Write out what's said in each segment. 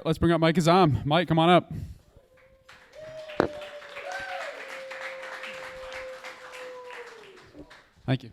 Let's bring up Mike Azzam. Mike, come on up. Thank you.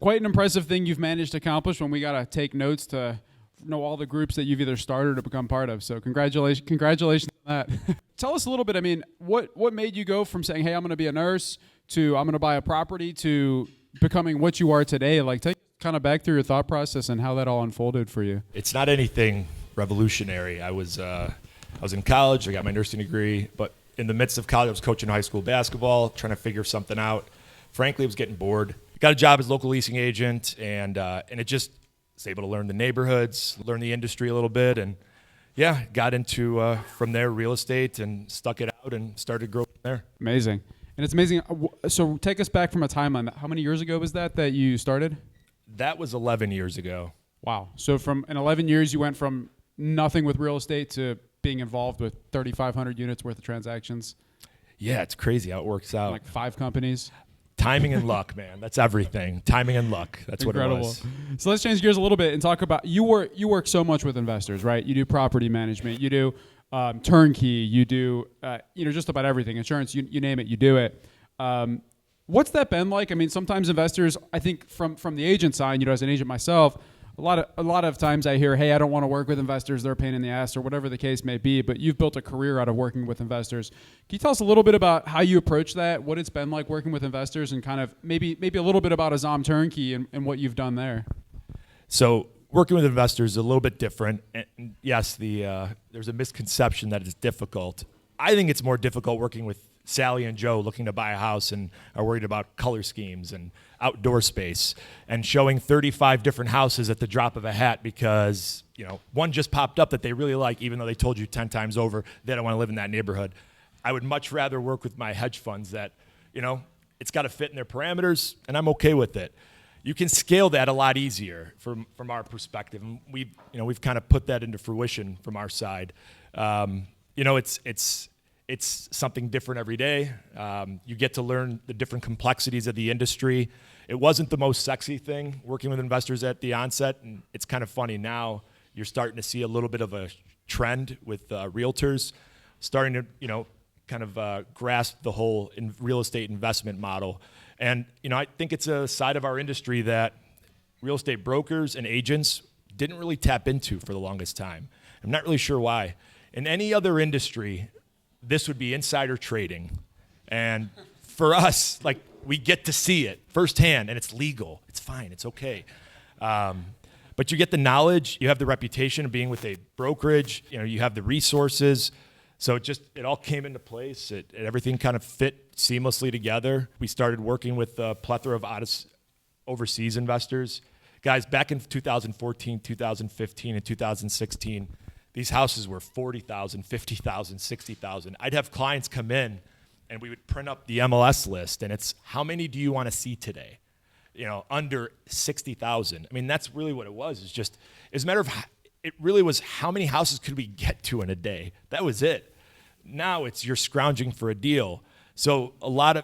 Quite an impressive thing you've managed to accomplish when we got to take notes to know all the groups that you've either started or become part of. So congratulations on that. Tell us a little bit, what made you go from saying, hey, I'm going to be a nurse to I'm going to buy a property to becoming what you are today? Like, take kind of back through your thought process and how that all unfolded for you. It's not anything revolutionary. I was in college. I got my nursing degree, but in the midst of college, I was coaching high school basketball, trying to figure something out. Frankly, I was getting bored. Got a job as a local leasing agent, and it just was able to learn the neighborhoods, learn the industry a little bit, and yeah, got into from there real estate and stuck it out and started growing from there. Amazing. And it's amazing. So take us back from a timeline. How many years ago was that you started? That was 11 years ago. Wow. So in 11 years, you went from nothing with real estate to being involved with 3,500 units worth of transactions. Yeah, it's crazy how it works out. Like 5 companies. Timing and luck, man. That's everything. Timing and luck. That's Incredible. What it was. So let's change gears a little bit and talk about you work so much with investors, right? You do property management. You do turnkey. You do just about everything. Insurance. You name it. You do it. What's that been like? Sometimes investors, I think from the agent side, as an agent myself, a lot of times I hear, hey, I don't want to work with investors. They're a pain in the ass or whatever the case may be, but you've built a career out of working with investors. Can you tell us a little bit about how you approach that, what it's been like working with investors, and kind of maybe a little bit about Azzam Turnkey and what you've done there? So working with investors is a little bit different. And yes, there's a misconception that it's difficult. I think it's more difficult working with Sally and Joe looking to buy a house and are worried about color schemes and outdoor space and showing 35 different houses at the drop of a hat because, one just popped up that they really like, even though they told you 10 times over they don't want to live in that neighborhood. I would much rather work with my hedge funds that, it's got to fit in their parameters and I'm okay with it. You can scale that a lot easier from our perspective. And we've kind of put that into fruition from our side. It's something different every day. You get to learn the different complexities of the industry. It wasn't the most sexy thing working with investors at the onset, and it's kind of funny now. You're starting to see a little bit of a trend with realtors starting to, grasp the whole real estate investment model. And, I think it's a side of our industry that real estate brokers and agents didn't really tap into for the longest time. I'm not really sure why. In any other industry, this would be insider trading. And for us, we get to see it firsthand, and it's legal. It's fine. It's okay. But you get the knowledge. You have the reputation of being with a brokerage. You have the resources. So it all came into place. Everything kind of fit seamlessly together. We started working with a plethora of overseas investors. Guys, back in 2014, 2015, and 2016, these houses were $40,000, $50,000, $60,000. I'd have clients come in, and we would print up the MLS list, and it's how many do you want to see today? Under 60,000. That's really what it was. It's just, as a matter of, it really was how many houses could we get to in a day? That was it. Now it's you're scrounging for a deal. So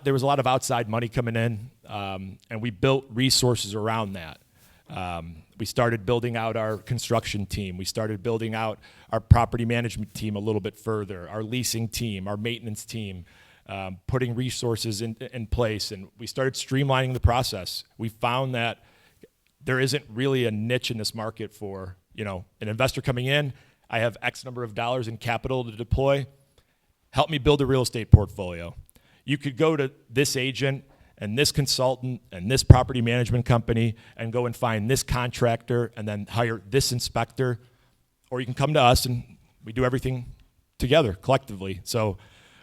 there was a lot of outside money coming in, and we built resources around that. We started building out our construction team. We started building out our property management team a little bit further, our leasing team, our maintenance team, putting resources in place. And we started streamlining the process. We found that there isn't really a niche in this market for, an investor coming in. I have X number of dollars in capital to deploy. Help me build a real estate portfolio. You could go to this agent and this consultant and this property management company and go and find this contractor and then hire this inspector. Or you can come to us and we do everything together collectively. So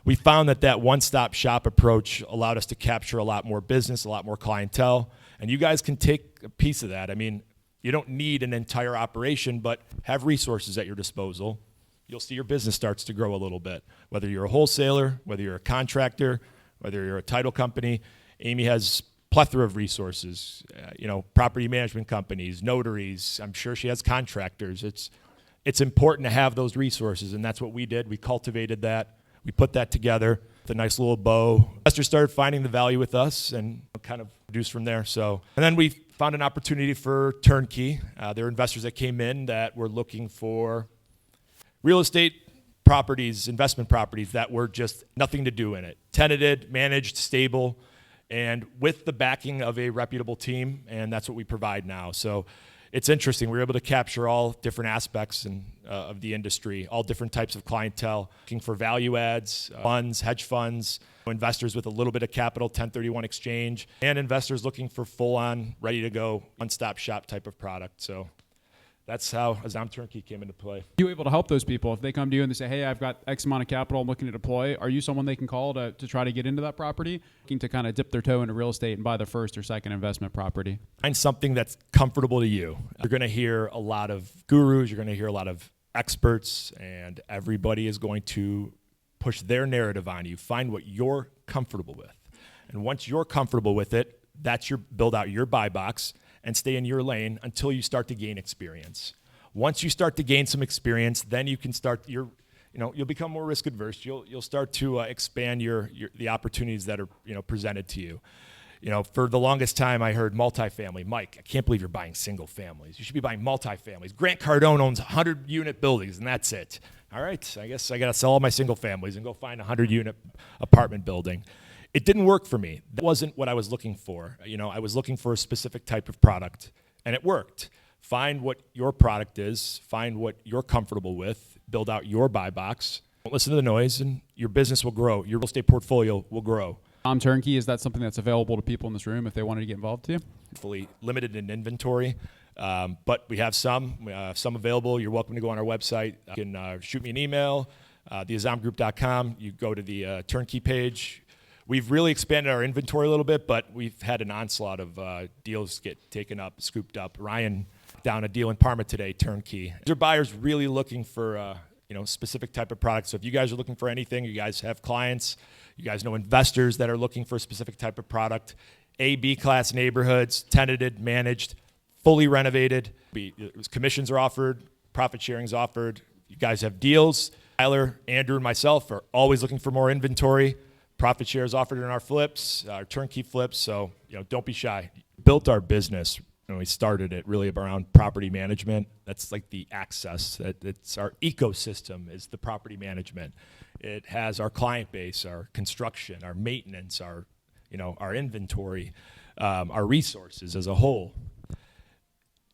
we found that one-stop shop approach allowed us to capture a lot more business, a lot more clientele. And you guys can take a piece of that. You don't need an entire operation, but have resources at your disposal. You'll see your business starts to grow a little bit. Whether you're a wholesaler, whether you're a contractor, whether you're a title company, Amy has plethora of resources, property management companies, notaries. I'm sure she has contractors. It's important to have those resources, and that's what we did. We cultivated that. We put that together with a nice little bow. Investors started finding the value with us and kind of produced from there. And then we found an opportunity for turnkey. There were investors that came in that were looking for real estate properties, investment properties that were just nothing to do in it. Tenanted, managed, stable, and with the backing of a reputable team, and that's what we provide now. So it's interesting. We're able to capture all different aspects of the industry, all different types of clientele, looking for value adds, funds, hedge funds, investors with a little bit of capital, 1031 exchange, and investors looking for full-on, ready-to-go, one-stop shop type of product. So that's how Azzam Turnkey came into play. Are you able to help those people if they come to you and they say, hey, I've got X amount of capital I'm looking to deploy? Are you someone they can call to try to get into that property, looking to kind of dip their toe into real estate and buy their first or second investment property? Find something that's comfortable to you. You're going to hear a lot of gurus. You're going to hear a lot of experts, and everybody is going to push their narrative on you. Find what you're comfortable with. And once you're comfortable with it, that's your build out your buy box and stay in your lane until you start to gain experience. Once you start to gain some experience, then you can start you'll become more risk adverse. You'll start to expand the opportunities that are presented to you. For the longest time, I heard multifamily. Mike, I can't believe you're buying single families. You should be buying multifamilies. Grant Cardone owns 100-unit buildings, and that's it. All right, I guess I got to sell all my single families and go find a 100-unit apartment building. It didn't work for me. That wasn't what I was looking for. I was looking for a specific type of product, and it worked. Find what your product is, find what you're comfortable with, build out your buy box. Don't listen to the noise, and your business will grow. Your real estate portfolio will grow. Turnkey, is that something that's available to people in this room if they wanted to get involved too? Fully limited in inventory, but we have some available. You're welcome to go on our website. You can shoot me an email, theazzamgroup.com. You go to the turnkey page. We've really expanded our inventory a little bit, but we've had an onslaught of deals get taken up, scooped up. Ryan down a deal in Parma today, turnkey. These are buyers really looking for specific type of product. So if you guys are looking for anything, you guys have clients, you guys know investors that are looking for a specific type of product, A, B class neighborhoods, tenanted, managed, fully renovated. Commissions are offered, profit sharing is offered. You guys have deals. Tyler, Andrew, and myself are always looking for more inventory. Profit shares offered in our flips, our turnkey flips. So, don't be shy. Built our business when we started it really around property management. That's like the access. It's our ecosystem is the property management. It has our client base, our construction, our maintenance, our inventory, our resources as a whole.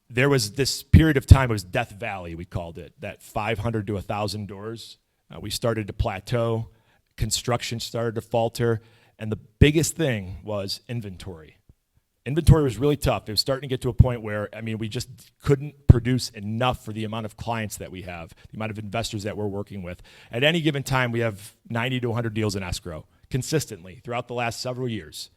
There was this period of time, it was Death Valley, we called it, that 500 to 1,000 doors. We started to plateau. Construction started to falter, and the biggest thing was inventory. Inventory was really tough. It was starting to get to a point where, we just couldn't produce enough for the amount of clients that we have, the amount of investors that we're working with. At any given time, we have 90 to 100 deals in escrow consistently throughout the last several years.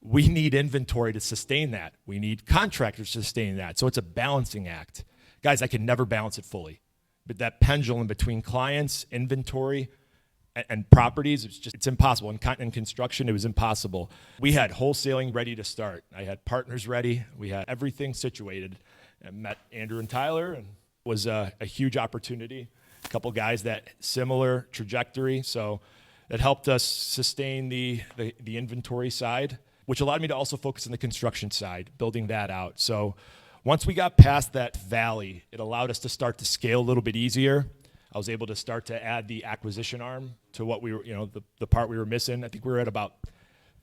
We need inventory to sustain that. We need contractors to sustain that. So it's a balancing act. Guys, I can never balance it fully. But that pendulum between clients, inventory, and properties, it's impossible. In construction, it was impossible. We had wholesaling ready to start. I had partners ready. We had everything situated. I met Andrew and Tyler, and it was a huge opportunity. A couple guys that similar trajectory, so it helped us sustain the inventory side, which allowed me to also focus on the construction side, building that out. So once we got past that valley, it allowed us to start to scale a little bit easier. I was able to start to add the acquisition arm to what we were, the part we were missing. I think we were at about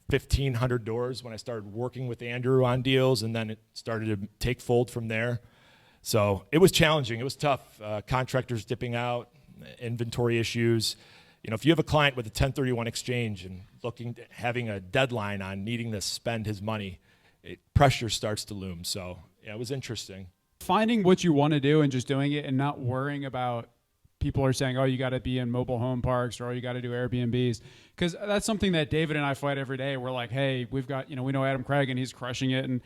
1,500 doors when I started working with Andrew on deals, and then it started to take fold from there. So it was challenging. It was tough. Contractors dipping out, inventory issues. If you have a client with a 1031 exchange and having a deadline on needing to spend his money, pressure starts to loom. So it was interesting. Finding what you want to do and just doing it and not worrying about people are saying, oh, you got to be in mobile home parks, or oh, you got to do Airbnbs. Because that's something that David and I fight every day. We're like, hey, we've got, we know Adam Craig and he's crushing it in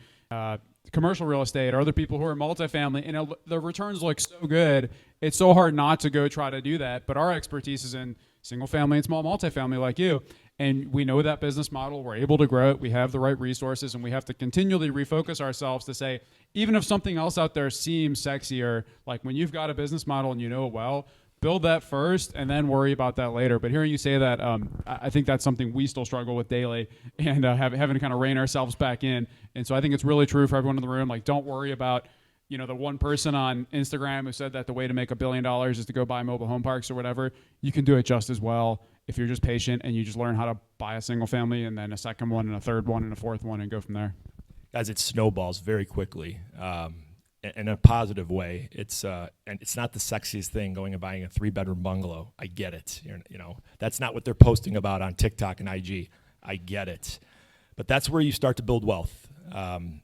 commercial real estate, or other people who are multifamily. And the returns look so good. It's so hard not to go try to do that. But our expertise is in single family and small multifamily like you. And we know that business model. We're able to grow it. We have the right resources, and we have to continually refocus ourselves to say, even if something else out there seems sexier, like when you've got a business model and you know it well, build that first and then worry about that later. But hearing you say that, I think that's something we still struggle with daily, and having to kind of rein ourselves back in. And so I think it's really true for everyone in the room. Like, don't worry about the one person on Instagram who said that the way to make $1 billion is to go buy mobile home parks or whatever. You can do it just as well if you're just patient and you just learn how to buy a single family and then a second one and a third one and a fourth one and go from there. Guys, it snowballs very quickly. In a positive way. And it's not the sexiest thing going and buying a 3-bedroom bungalow. I get it. That's not what they're posting about on TikTok and IG. I get it. But that's where you start to build wealth.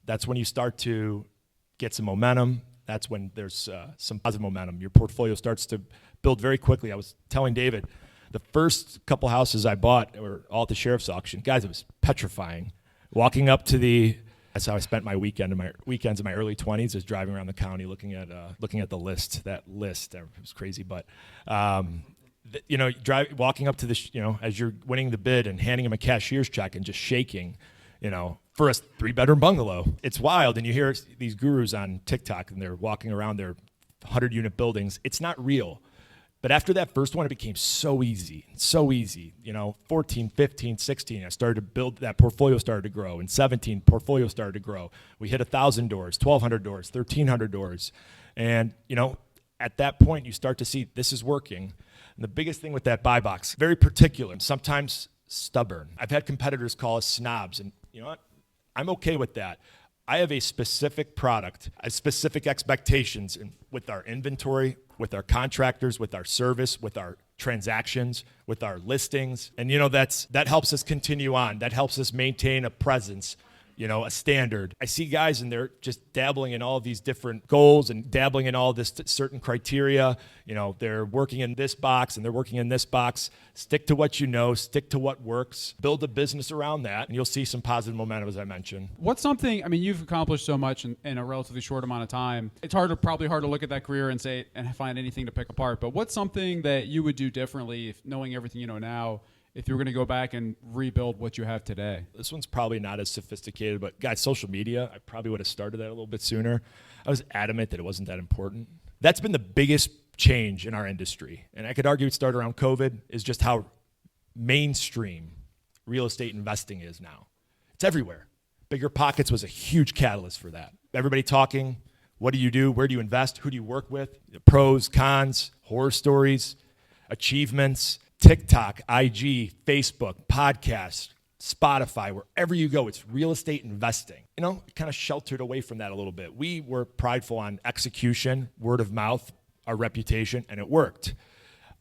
That's when you start to get some momentum. That's when there's some positive momentum. Your portfolio starts to build very quickly. I was telling David, the first couple houses I bought were all at the sheriff's auction. Guys, it was petrifying. Walking up to that's how I spent my weekends in my early 20s, is driving around the county looking at the list. That list, it was crazy. But walking up to as you're winning the bid and handing him a cashier's check and just shaking, for a 3-bedroom bungalow. It's wild. And you hear these gurus on TikTok and they're walking around their 100-unit buildings. It's not real. But after that first one, it became so easy. 14, 15, 16, I started to build, that portfolio started to grow. In 17, portfolio started to grow. We hit 1,000 doors, 1,200 doors, 1,300 doors. And, at that point, you start to see this is working. And the biggest thing with that buy box, very particular, sometimes stubborn. I've had competitors call us snobs, and you know what? I'm okay with that. I have a specific product, specific expectations with our inventory, with our contractors, with our service, with our transactions, with our listings. And that helps us continue on. That helps us maintain a presence, a standard. I see guys and they're just dabbling in all of these different goals and dabbling in all this certain criteria. They're working in this box and they're working in this box. Stick to what stick to what works, build a business around that, and you'll see some positive momentum, as I mentioned. What's something, you've accomplished so much in a relatively short amount of time. It's probably hard to look at that career and say, and find anything to pick apart, but what's something that you would do differently if knowing everything you know now, if you were going to go back and rebuild what you have today? This one's probably not as sophisticated, but guys, social media, I probably would have started that a little bit sooner. I was adamant that it wasn't that important. That's been the biggest change in our industry. And I could argue it started around COVID, is just how mainstream real estate investing is now. It's everywhere. Bigger Pockets was a huge catalyst for that. Everybody talking, what do you do? Where do you invest? Who do you work with? The pros, cons, horror stories, achievements. TikTok, IG, Facebook, podcasts, Spotify, wherever you go, it's real estate investing. Kind of sheltered away from that a little bit. We were prideful on execution, word of mouth, our reputation, and it worked.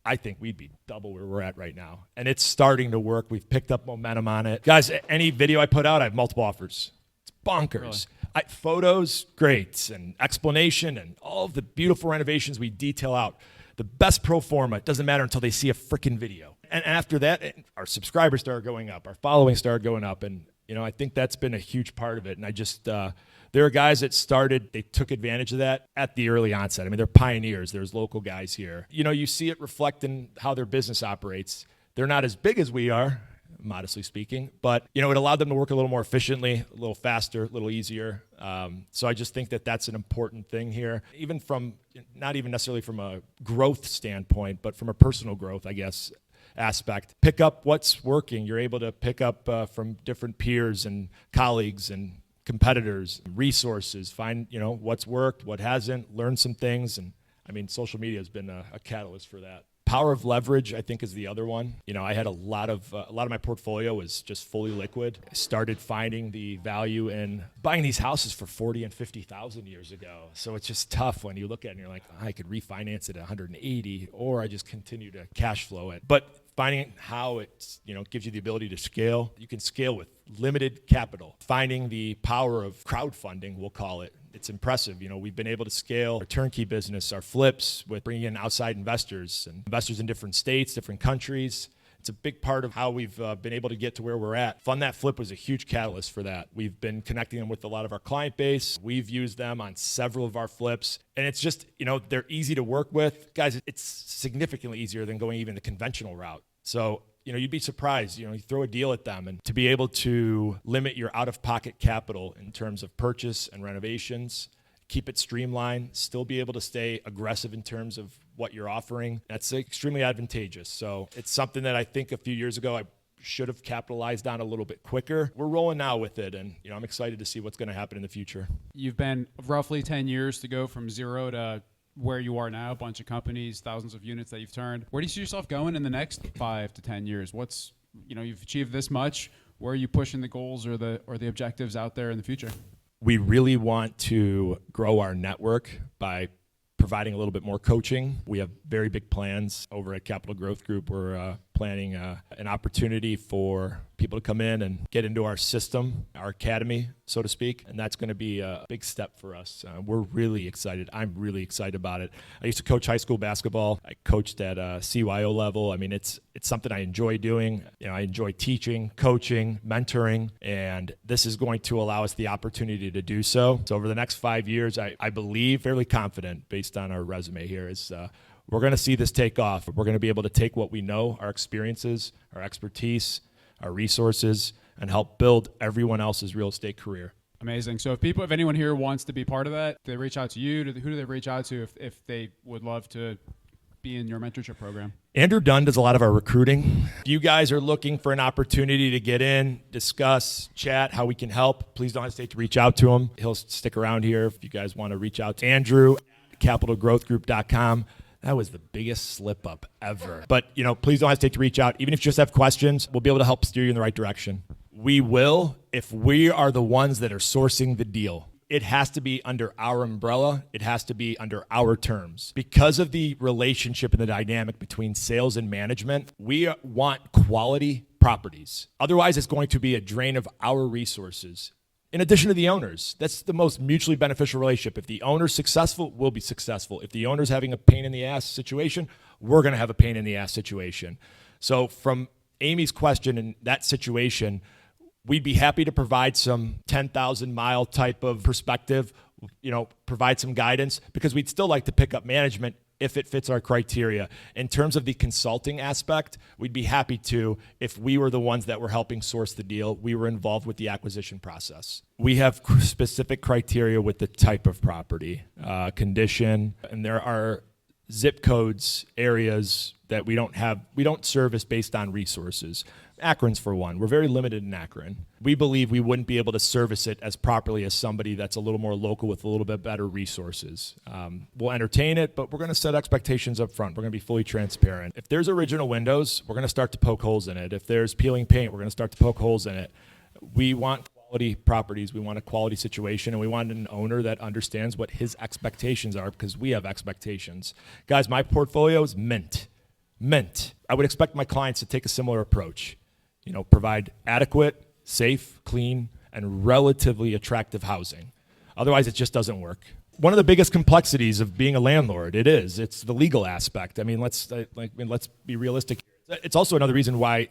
I think we'd be double where we're at right now. And it's starting to work. We've picked up momentum on it. Guys, any video I put out, I have multiple offers. It's bonkers. Really? Photos, great, and explanation, and all of the beautiful renovations we detail out. The best pro forma, it doesn't matter until they see a freaking video. And after that, our subscribers started going up, our following started going up, and I think that's been a huge part of it. And I just, there are guys that they took advantage of that at the early onset. They're pioneers. There's local guys here. You see it reflect in how their business operates. They're not as big as we are, modestly speaking, but it allowed them to work a little more efficiently, a little faster, a little easier. So I just think that that's an important thing here, even not even necessarily from a growth standpoint, but from a personal growth, I guess, aspect. Pick up what's working. You're able to pick up from different peers and colleagues and competitors, resources, find, what's worked, what hasn't, learn some things. And social media has been a catalyst for that. Power of leverage, I think, is the other one. I had a lot of my portfolio was just fully liquid. I started finding the value in buying these houses for 40 and 50,000 years ago. So it's just tough when you look at it and you're like, I could refinance it at 180, or I just continue to cash flow it. But finding how it gives you the ability to scale. You can scale with limited capital. Finding the power of crowdfunding, we'll call it. It's impressive. We've been able to scale our turnkey business, our flips, with bringing in outside investors and investors in different states, different countries. It's a big part of how we've been able to get to where we're at. Fund That Flip was a huge catalyst for that. We've been connecting them with a lot of our client base. We've used them on several of our flips. And it's just, they're easy to work with. Guys, it's significantly easier than going even the conventional route. So, you'd be surprised, you throw a deal at them, and to be able to limit your out-of-pocket capital in terms of purchase and renovations, keep it streamlined, still be able to stay aggressive in terms of what you're offering, that's extremely advantageous. So it's something that I think a few years ago I should have capitalized on a little bit quicker. We're rolling now with it, and I'm excited to see what's going to happen in the future. You've been roughly 10 years to go from zero to where you are now, a bunch of companies, thousands of units that you've turned. Where do you see yourself going in the next 5 to 10 years? What's, you've achieved this much. Where are you pushing the goals or the objectives out there in the future? We really want to grow our network by providing a little bit more coaching. We have very big plans over at Capital Growth Group. We're planning an opportunity for people to come in and get into our system, our academy, so to speak, and that's going to be a big step for us. We're really excited. I'm really excited about it. I used to coach high school basketball. I coached at CYO level. I mean, it's something I enjoy doing. I enjoy teaching, coaching, mentoring, and this is going to allow us the opportunity to do so. So over the next 5 years, I believe, fairly confident based on our resume here, is we're going to see this take off. We're going to be able to take what we know, our experiences, our expertise, our resources, and help build everyone else's real estate career. Amazing. So if anyone here wants to be part of that, they reach out to you. Who do they reach out to if they would love to be in your mentorship program? Andrew Dunn does a lot of our recruiting. If you guys are looking for an opportunity to get in, discuss, chat, how we can help, please don't hesitate to reach out to him. He'll stick around here if you guys want to reach out to Andrew at capitalgrowthgroup.com. That was the biggest slip up ever. But, please don't hesitate to reach out. Even if you just have questions, we'll be able to help steer you in the right direction. We will if we are the ones that are sourcing the deal. It has to be under our umbrella. It has to be under our terms. Because of the relationship and the dynamic between sales and management, we want quality properties. Otherwise, it's going to be a drain of our resources. In addition to the owners, that's the most mutually beneficial relationship. If the owner's successful, we'll be successful. If the owner's having a pain in the ass situation, we're going to have a pain in the ass situation. So from Amy's question in that situation, we'd be happy to provide some 10,000 mile type of perspective, provide some guidance, because we'd still like to pick up management if it fits our criteria. In terms of the consulting aspect, we'd be happy to if we were the ones that were helping source the deal, we were involved with the acquisition process. We have specific criteria with the type of property, condition, and there are zip codes, areas that we don't service based on resources. Akron's for one. We're very limited in Akron. We believe we wouldn't be able to service it as properly as somebody that's a little more local with a little bit better resources. We'll entertain it, but we're going to set expectations up front. We're going to be fully transparent. If there's original windows, we're going to start to poke holes in it. If there's peeling paint, we're going to start to poke holes in it. We want quality properties. We want a quality situation, and we want an owner that understands what his expectations are, because we have expectations. Guys, my portfolio is mint. I would expect my clients to take a similar approach. Provide adequate, safe, clean, and relatively attractive housing. Otherwise, it just doesn't work. One of the biggest complexities of being a landlord, it's the legal aspect. I mean, let's be realistic. It's also another reason why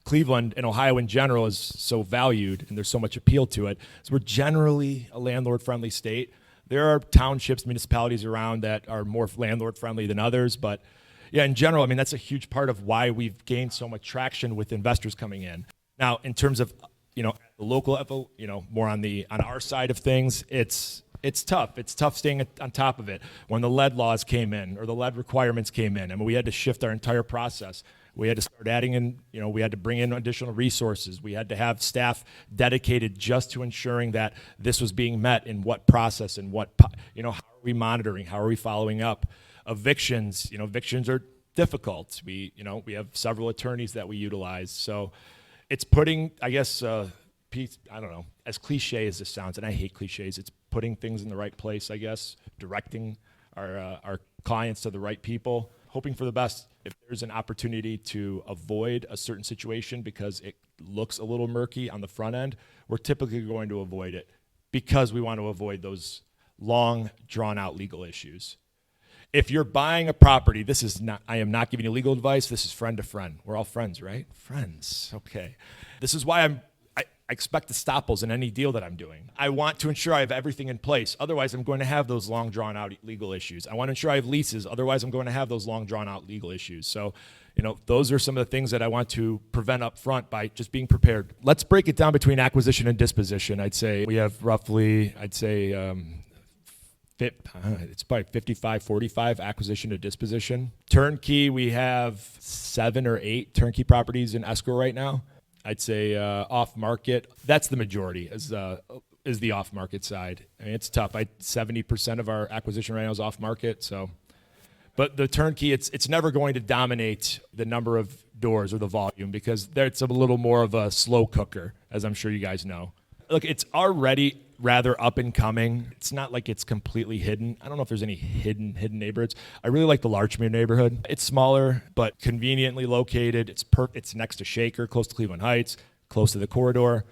Cleveland and Ohio in general is so valued and there's so much appeal to it. So we're generally a landlord-friendly state. There are townships, municipalities around that are more landlord-friendly than others, but yeah, in general, I mean, that's a huge part of why we've gained so much traction with investors coming in. Now, in terms of, the local level, more on our side of things, it's tough. It's tough staying on top of it. When the lead laws came in or the lead requirements came in, we had to shift our entire process. We had to start adding in, we had to bring in additional resources. We had to have staff dedicated just to ensuring that this was being met in what process and how are we monitoring? How are we following up? Evictions are difficult. We have several attorneys that we utilize. So it's putting, I guess, I don't know, as cliche as this sounds, and I hate cliches, it's putting things in the right place, I guess, directing our clients to the right people, hoping for the best. If there's an opportunity to avoid a certain situation because it looks a little murky on the front end, we're typically going to avoid it because we want to avoid those long, drawn-out legal issues. If you're buying a property, I am not giving you legal advice. This is friend to friend. We're all friends, right? Friends. Okay. This is why I expect estoppels in any deal that I'm doing. I want to ensure I have everything in place. Otherwise, I'm going to have those long, drawn-out legal issues. I want to ensure I have leases. Otherwise, I'm going to have those long, drawn-out legal issues. So, those are some of the things that I want to prevent up front by just being prepared. Let's break it down between acquisition and disposition. I'd say we have roughly, It's probably 55-45 acquisition to disposition. Turnkey, we have 7 or 8 turnkey properties in escrow right now. I'd say off market, that's the majority is the off market side. I mean, it's tough. 70% of our acquisition right now is off market. So, but the turnkey, it's never going to dominate the number of doors or the volume because it's a little more of a slow cooker, as I'm sure you guys know. Look, it's already rather up and coming. It's not like it's completely hidden. I don't know if there's any hidden neighborhoods. I really like the Larchmere neighborhood. It's smaller, but conveniently located. It's next to Shaker, close to Cleveland Heights, close to the corridor.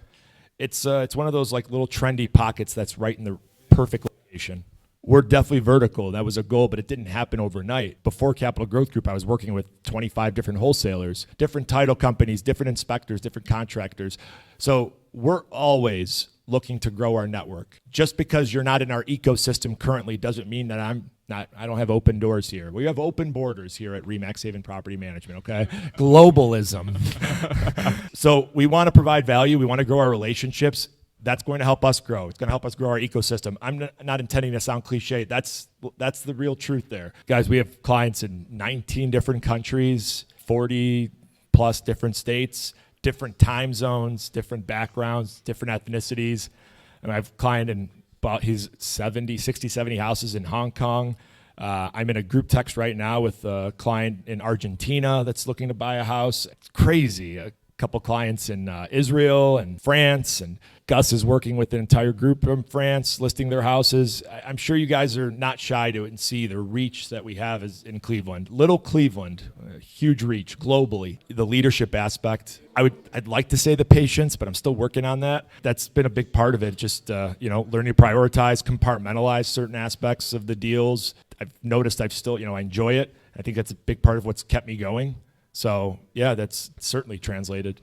It's one of those like little trendy pockets that's right in the perfect location. We're definitely vertical. That was a goal, but it didn't happen overnight. Before Capital Growth Group, I was working with 25 different wholesalers, different title companies, different inspectors, different contractors. So we're always looking to grow our network. Just because you're not in our ecosystem currently doesn't mean that I don't have open doors here. We have open borders here at Remax Haven Property Management, okay? Globalism. So we want to provide value. We want to grow our relationships. That's going to help us grow. It's going to help us grow our ecosystem. I'm not intending to sound cliche. That's the real truth there. Guys, we have clients in 19 different countries, 40 plus different states, different time zones, different backgrounds, different ethnicities. And I have a client in he's 60, 70 houses in Hong Kong. I'm in a group text right now with a client in Argentina that's looking to buy a house. It's crazy. A couple clients in Israel and France, and Gus is working with an entire group from France listing their houses. I'm sure you guys are not shy to it and see the reach that we have in Cleveland. Little Cleveland, huge reach globally. The leadership aspect, I'd like to say the patience, but I'm still working on that. That's been a big part of it. Just learning to prioritize, compartmentalize certain aspects of the deals. I've noticed I enjoy it. I think that's a big part of what's kept me going. So, yeah, that's certainly translated.